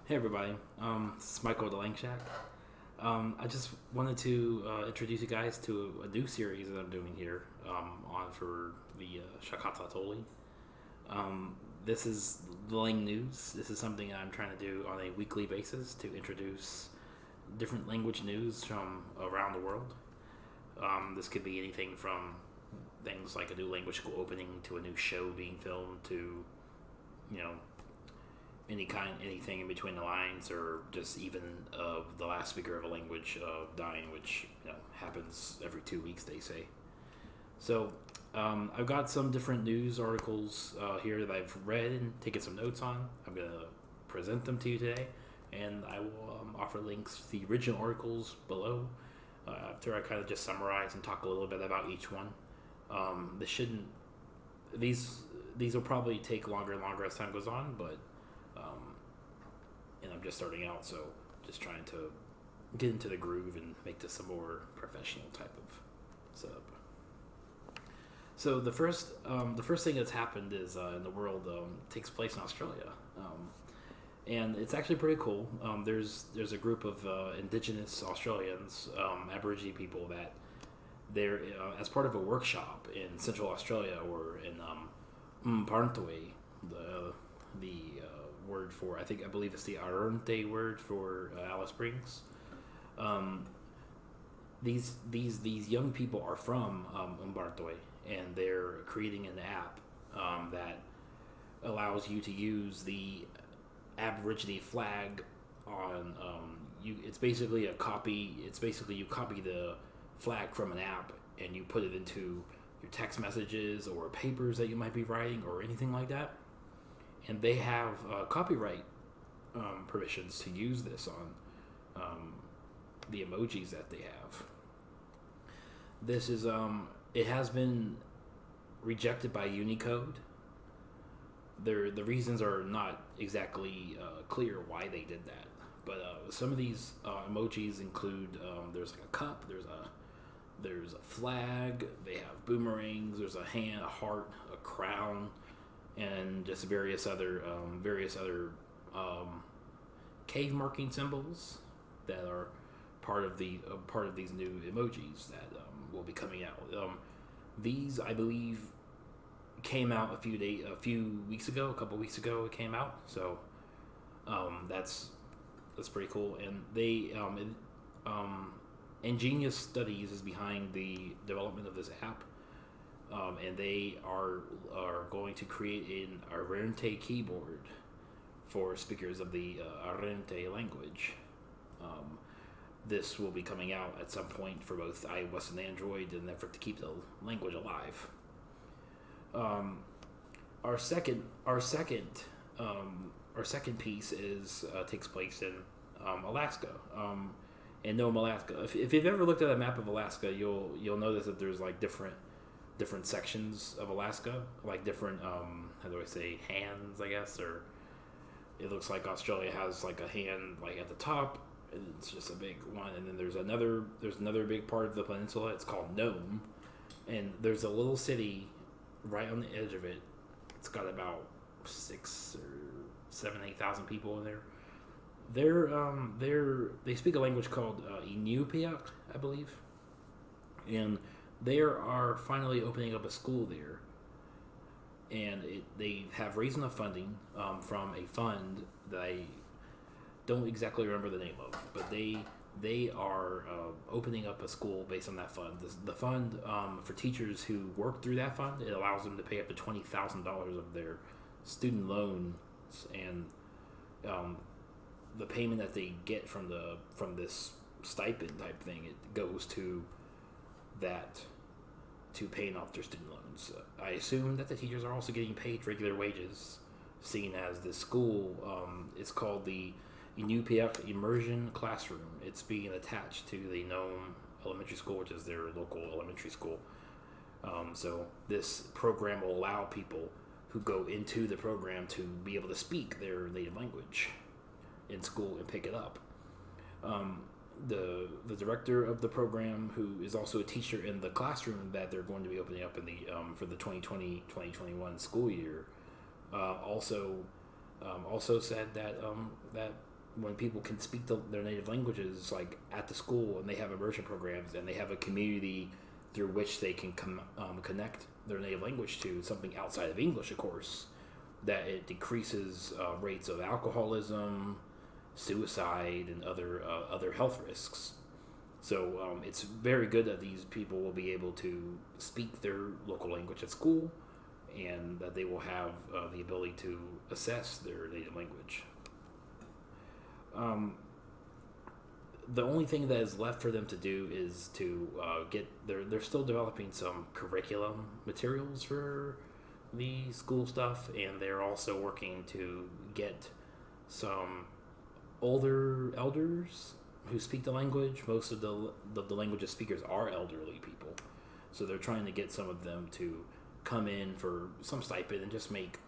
Hey everybody, this is Michael the Lang Shack. I just wanted to introduce you guys to a new series that I'm doing here on for the Shakata Toli. This is the Lang News. This is something I'm trying to do on a weekly basis to introduce different language news from around the world. This could be anything from things like a new language school opening to a new show being filmed to, you know, anything in between the lines, or just even the last speaker of a language dying, which happens every 2 weeks, they say. So I've got some different news articles here that I've read and taken some notes on. I'm gonna present them to you today, and I will offer links to the original articles below after I kind of just summarize and talk a little bit about each one. This shouldn't these will probably take longer and longer as time goes on, but and I'm just starting out, so just trying to get into the groove and make this a more professional type of setup. So the first thing that's happened is in the world takes place in Australia, and it's actually pretty cool. There's a group of Indigenous Australians, Aboriginal people that they're as part of a workshop in Central Australia, or in Parntoi, the word for, I believe it's the Arunte word for Alice Springs. These young people are from Umbartoi, and they're creating an app that allows you to use the Aborigine flag on you. It's basically a copy. It's basically you copy the flag from an app and you put it into your text messages or papers that you might be writing or anything like that. And they have copyright permissions to use this on the emojis that they have. This is it has been rejected by Unicode. The reasons are not exactly clear why they did that, but some of these emojis include there's like a cup, there's a flag, they have boomerangs, there's a hand, a heart, a crown, and just various other cave marking symbols that are part of these new emojis that will be coming out. These, I believe, came out a couple weeks ago. It came out, so that's pretty cool. And they Ingenious Studies is behind the development of this app. And they are going to create an Arrente keyboard for speakers of the Arrente language. This will be coming out at some point for both iOS and Android in an effort to keep the language alive. Our second piece takes place in Alaska. In Nome, Alaska. If you've ever looked at a map of Alaska, you'll notice that there's like different sections of Alaska, like different how do I say, hands, I guess, or it looks like Australia has like a hand like at the top, and it's just a big one, and then there's another big part of the peninsula. It's called Nome, and there's a little city right on the edge of it. It's got about 8,000 people in there. They speak a language called Inupiaq, I believe, and they are finally opening up a school there, and they have raised enough funding from a fund that I don't exactly remember the name of, but they are opening up a school based on that fund. The fund, for teachers who work through that fund, it allows them to pay up to $20,000 of their student loans, and the payment that they get from this stipend type thing, it goes to paying off their student loans. I assume that the teachers are also getting paid regular wages, seeing as this school is called the Inupiaq Immersion Classroom. It's being attached to the Nome Elementary School, which is their local elementary school. So this program will allow people who go into the program to be able to speak their native language in school and pick it up. The director of the program, who is also a teacher in the classroom that they're going to be opening up in the for the 2020-2021 school year, also said that when people can speak their native languages, like at the school, and they have immersion programs, and they have a community through which they can connect their native language to something outside of English, of course, that it decreases rates of alcoholism, suicide, and other health risks. So it's very good that these people will be able to speak their local language at school, and that they will have the ability to assess their native language. The only thing that is left for them to do is to they're still developing some curriculum materials for the school stuff, and they're also working to get some older elders who speak the language. Most of the language speakers are elderly people, so they're trying to get some of them to come in for some stipend and just make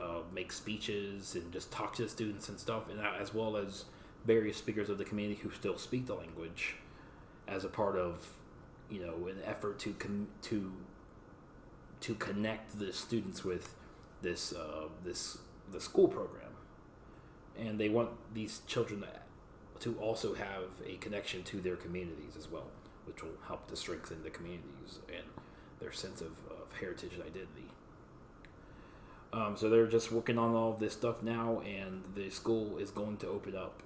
speeches and just talk to the students and stuff, and as well as various speakers of the community who still speak the language, as a part of an effort to connect the students with the school program, and they want these children to also have a connection to their communities as well, which will help to strengthen the communities and their sense of heritage and identity. So they're just working on all of this stuff now, and the school is going to open up.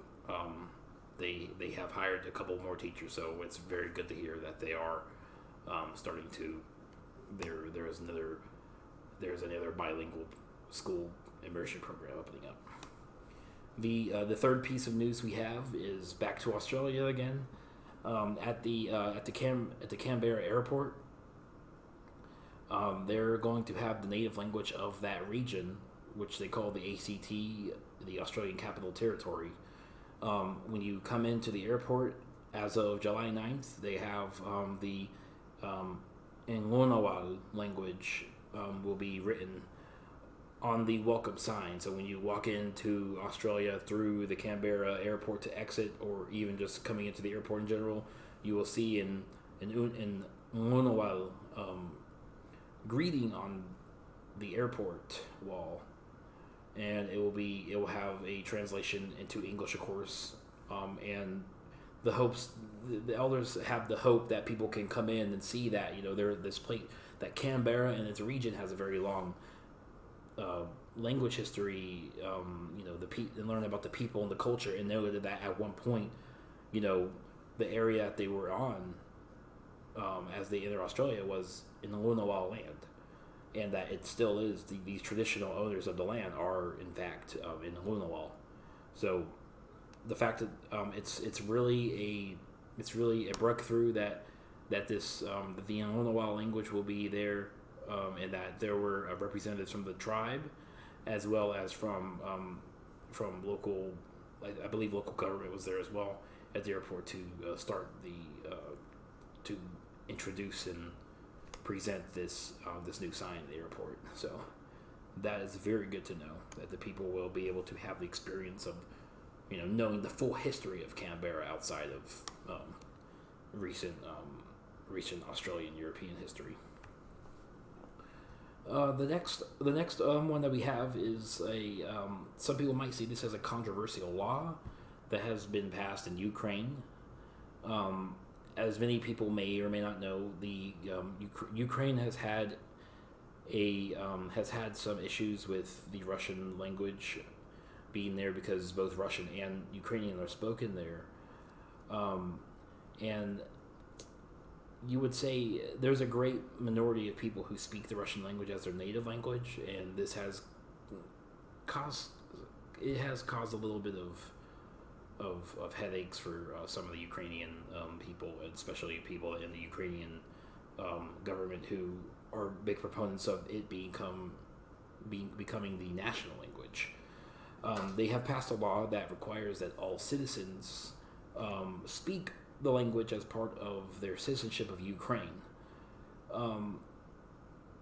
They have hired a couple more teachers, so it's very good to hear that they are starting to. There's another bilingual school immersion program opening up. The third piece of news we have is back to Australia again. At the Canberra airport, they're going to have the native language of that region, which they call the ACT, the Australian Capital Territory. When you come into the airport, as of July 9th, they have the Ngunnawal language will be written on the welcome sign. So when you walk into Australia through the Canberra airport to exit, or even just coming into the airport in general, you will see in Ngunnawal greeting on the airport wall, and it will have a translation into English, of course, and the elders have the hope that people can come in and see that this place, that Canberra and its region has a very long language history, and learn about the people and the culture, and know that at one point, the area that they were on, as they entered Australia, was in the Ngunnawal land, and that it still is. These traditional owners of the land are, in fact, in Ngunnawal. So the fact that it's really a breakthrough that this that the Ngunnawal language will be there, and that there were representatives from the tribe, as well as from local, I believe local government was there as well at the airport to start to introduce and present this new sign at the airport. So that is very good to know, that the people will be able to have the experience of knowing the full history of Canberra outside of recent Australian European history. The next one that we have is some people might see this as a controversial law that has been passed in Ukraine. As many people may or may not know, the Ukraine has had some issues with the Russian language being there, because both Russian and Ukrainian are spoken there, and you would say there's a great minority of people who speak the Russian language as their native language, and this has caused a little bit of headaches for some of the Ukrainian people, especially people in the Ukrainian government, who are big proponents of it becoming the national language. They have passed a law that requires that all citizens speak the language as part of their citizenship of Ukraine.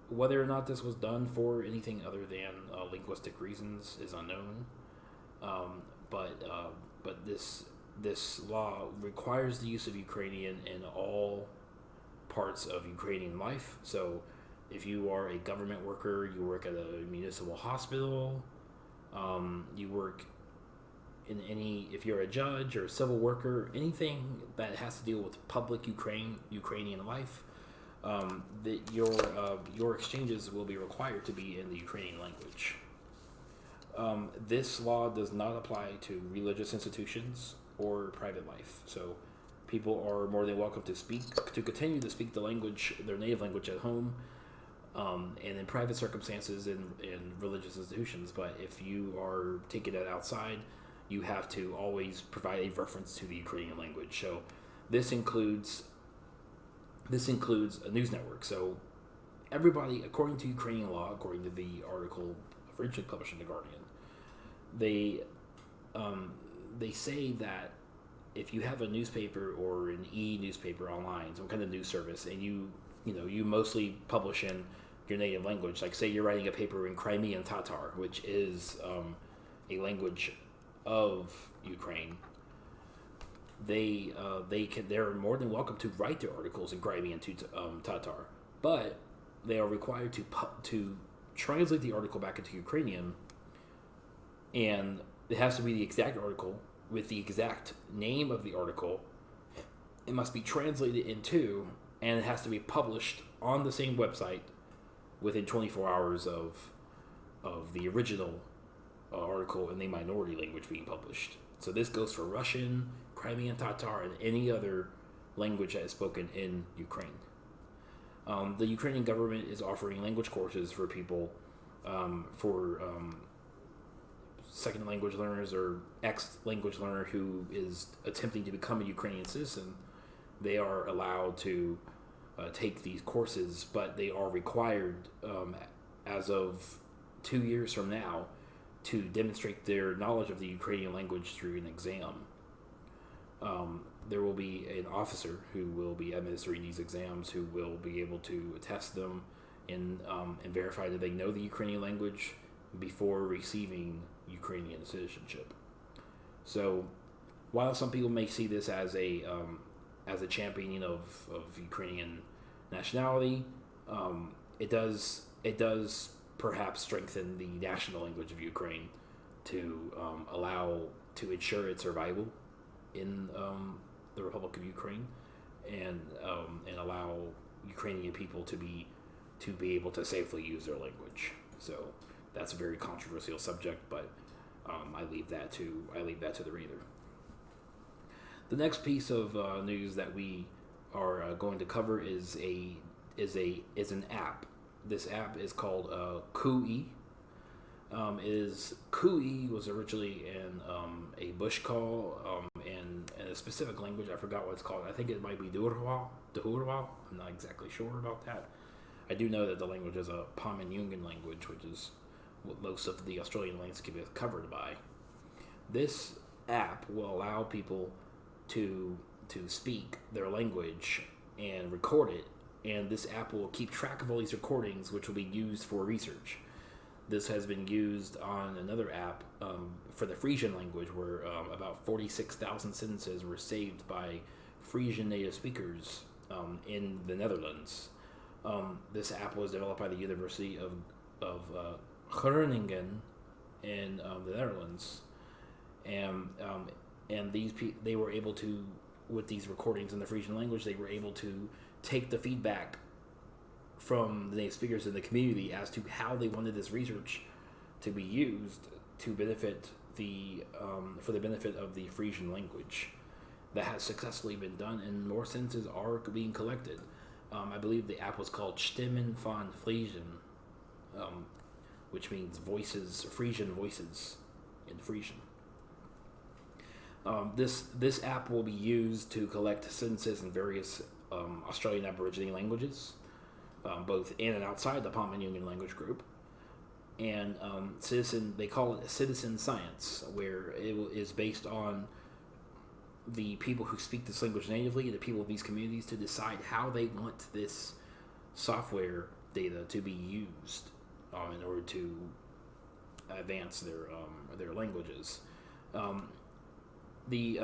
Whether or not this was done for anything other than linguistic reasons is unknown. But this law requires the use of Ukrainian in all parts of Ukrainian life. So if you are a government worker, you work at a municipal hospital, you work if you're a judge or a civil worker, anything that has to deal with public Ukrainian life, that your exchanges will be required to be in the Ukrainian language. This law does not apply to religious institutions or private life. So people are more than welcome to continue to speak their native language at home, and in private circumstances in religious institutions. But if you are taking it outside, you have to always provide a reference to the Ukrainian language. So this includes a news network. So everybody, according to Ukrainian law, according to the article originally published in The Guardian, they say that if you have a newspaper or an e-newspaper online, some kind of news service, and you mostly publish in your native language, like say you're writing a paper in Crimean Tatar, which is a language of Ukraine, they're more than welcome to write their articles in Crimean Tatar, but they are required to translate the article back into Ukrainian, and it has to be the exact article with the exact name of the article. It must be translated into, and it has to be published on the same website within 24 hours of the original article in the minority language being published. So this goes for Russian, Crimean Tatar, and any other language that is spoken in Ukraine. The Ukrainian government is offering language courses for people, for second language learners or ex-language learner who is attempting to become a Ukrainian citizen. They are allowed to take these courses, but they are required, as of 2 years from now, to demonstrate their knowledge of the Ukrainian language through an exam. There will be an officer who will be administering these exams, who will be able to test them and verify that they know the Ukrainian language before receiving Ukrainian citizenship. So, while some people may see this as a championing of Ukrainian nationality, it does perhaps strengthen the national language of Ukraine to ensure its survival in the Republic of Ukraine, and allow Ukrainian people to be able to safely use their language. So that's a very controversial subject, but I leave that to the reader. The next piece of news that we are going to cover is an app. This app is called Kui. Kui was originally in a bush call in a specific language. I forgot what it's called. I think it might be Dahurwa. I'm not exactly sure about that. I do know that the language is a Pama-Nyungan language, which is what most of the Australian landscape is covered by. This app will allow people to speak their language and record it, and this app will keep track of all these recordings, which will be used for research. This has been used on another app for the Frisian language, where about 46,000 sentences were saved by Frisian native speakers in the Netherlands. This app was developed by the University of Groningen in the Netherlands, and they were able to, with these recordings in the Frisian language, they were able to take the feedback from the native speakers in the community as to how they wanted this research to be used to benefit for the benefit of the Frisian language. That has successfully been done, and more sentences are being collected. I believe the app was called Stimmen van Friesen, which means voices, Frisian voices in Frisian. This app will be used to collect sentences in various Australian Aborigine languages, both in and outside the Pama-Nyungan language group. And they call it citizen science, where it is based on the people who speak this language natively, the people of these communities, to decide how they want this software data to be used in order to advance their languages. The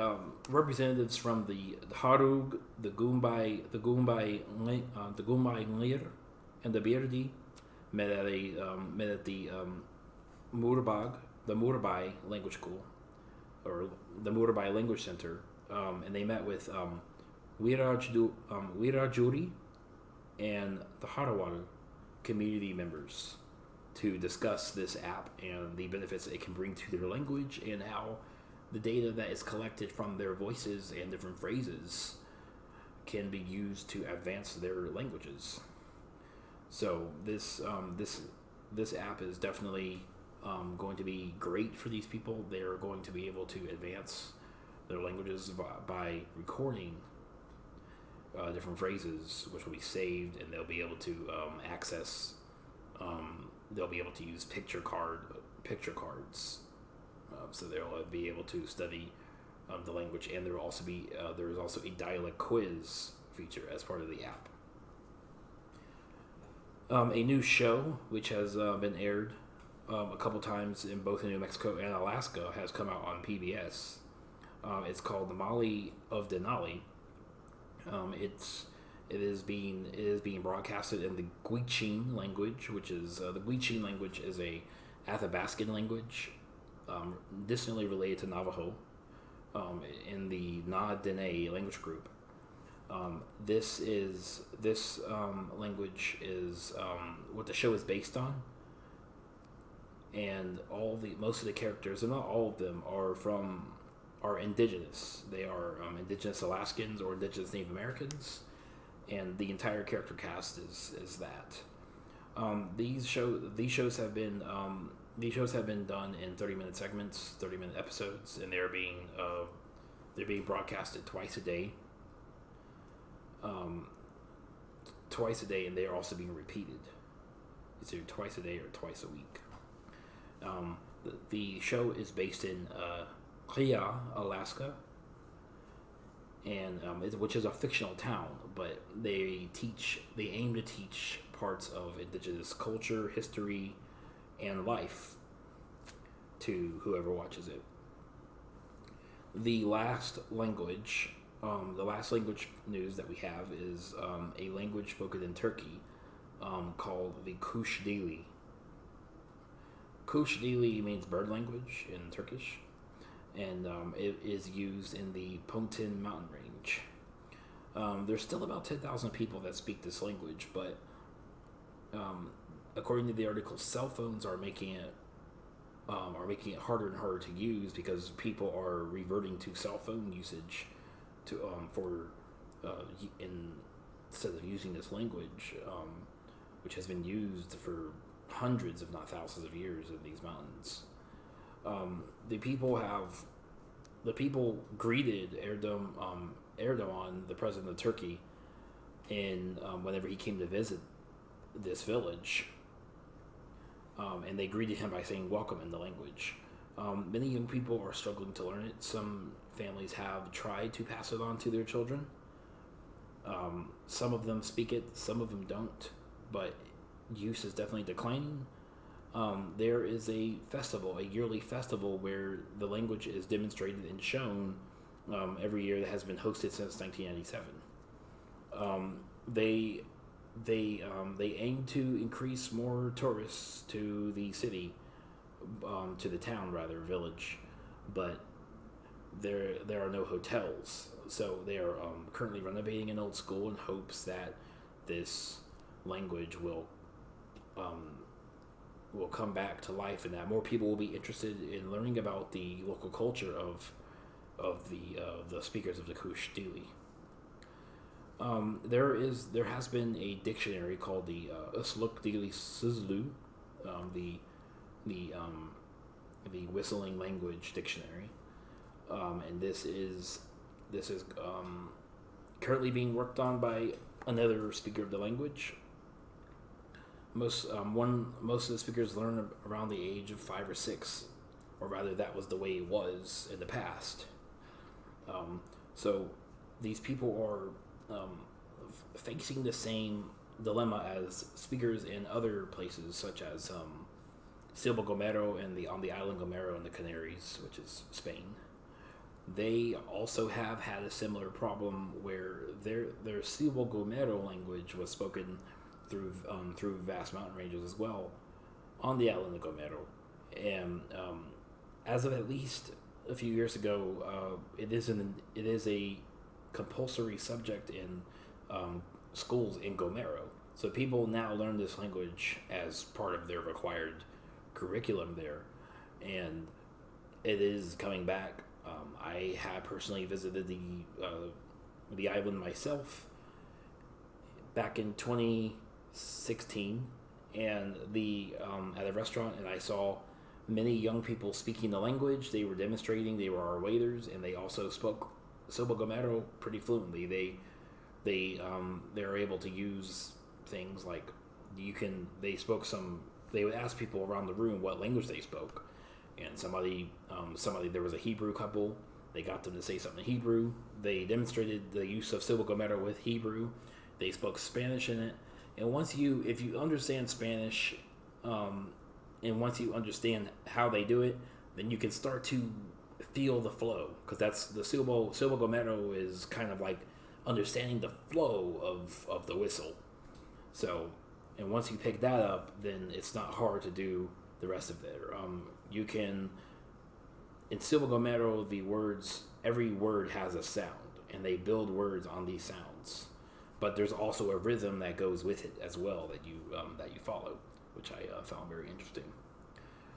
representatives from the Harug, the Goombay Nglir, and the Birdi met at the Murbag, the Murbai language school, or the Murabai Language Center, and they met with Wirajuri and the Harawal community members to discuss this app and the benefits it can bring to their language, and how the data that is collected from their voices and different phrases can be used to advance their languages. So this app is definitely going to be great for these people. They're going to be able to advance their languages by recording different phrases, which will be saved, and they'll be able to access. They'll be able to use picture cards, so they'll be able to study the language. And there is also a dialect quiz feature as part of the app. A new show which has been aired a couple times in both New Mexico and Alaska has come out on PBS. It's called The Mali of Denali. It is being broadcasted in the Gwich'in language, which is the Gwich'in language is a Athabascan language, distantly related to Navajo, in the Na-Dene language group. This language is what the show is based on, and most of the characters, and not all of them, are indigenous. They are indigenous Alaskans or indigenous Native Americans, and the entire character cast is that. These shows have been done in 30-minute segments, 30-minute episodes, and they're being broadcasted twice a day. And they are also being repeated. It's either twice a day or twice a week. The show is based in Kea, Alaska, and which is a fictional town, but they aim to teach parts of indigenous culture, history, and life to whoever watches it. The last language news that we have is a language spoken in Turkey called the Kush Dili. Kush Dili means bird language in Turkish, and it is used in the Pontin mountain range. There's still about 10,000 people that speak this language, but according to the article, cell phones are making it harder and harder to use because people are reverting to cell phone usage instead of using this language, which has been used for hundreds, if not thousands, of years in these mountains. The people greeted Erdogan, the president of Turkey, whenever he came to visit this village, and they greeted him by saying "welcome" in the language. Many young people are struggling to learn it. Some families have tried to pass it on to their children. Some of them speak it, some of them don't, but use is definitely declining. There is a yearly festival where the language is demonstrated and shown every year that has been hosted since 1997. They aim to increase more tourists to the city, to the town rather, village, but there are no hotels, so they are currently renovating an old school in hopes that this language will come back to life, and that more people will be interested in learning about the local culture of the speakers of the Kush Dili. There has been a dictionary called the Usluk Dili Sizlu, the whistling language dictionary, and this is currently being worked on by another speaker of the language. Most of the speakers learn around the age of 5 or 6, or rather, that was the way it was in the past. So these people are facing the same dilemma as speakers in other places, such as Silva Gomero on the island Gomero in the Canaries, which is Spain. They also have had a similar problem where their Silva Gomero language was spoken through vast mountain ranges as well on the island of Gomero, and as of at least a few years ago, it is a compulsory subject in schools in Gomero. So people now learn this language as part of their required curriculum there, and it is coming back. I have personally visited the island myself back in 2016, and the at a restaurant, and I saw many young people speaking the language. They were demonstrating. They were our waiters, and they also spoke Soba Gomero pretty fluently. They are able to use things like they spoke some. They would ask people around the room what language they spoke, and somebody there was a Hebrew couple. They got them to say something in Hebrew. They demonstrated the use of Soba Gomero with Hebrew. They spoke Spanish in it, and if you understand Spanish, and once you understand how they do it, then you can start to feel the flow, because that's the Soba Gomero is kind of like understanding the flow of the whistle. So, and once you pick that up, then it's not hard to do the rest of it. You can in Soba Gomero, every word has a sound, and they build words on these sounds. But there's also a rhythm that goes with it as well that you follow, which I found very interesting.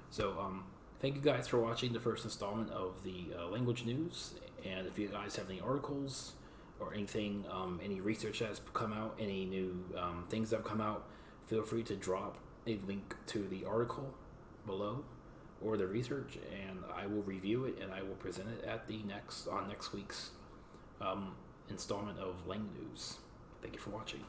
So thank you guys for watching the first installment of the language news. And if you guys have any articles or anything, any research that's come out, any new things that have come out, feel free to drop a link to the article below or the research, and I will review it and I will present it at next week's installment of Lang News. Thank you for watching.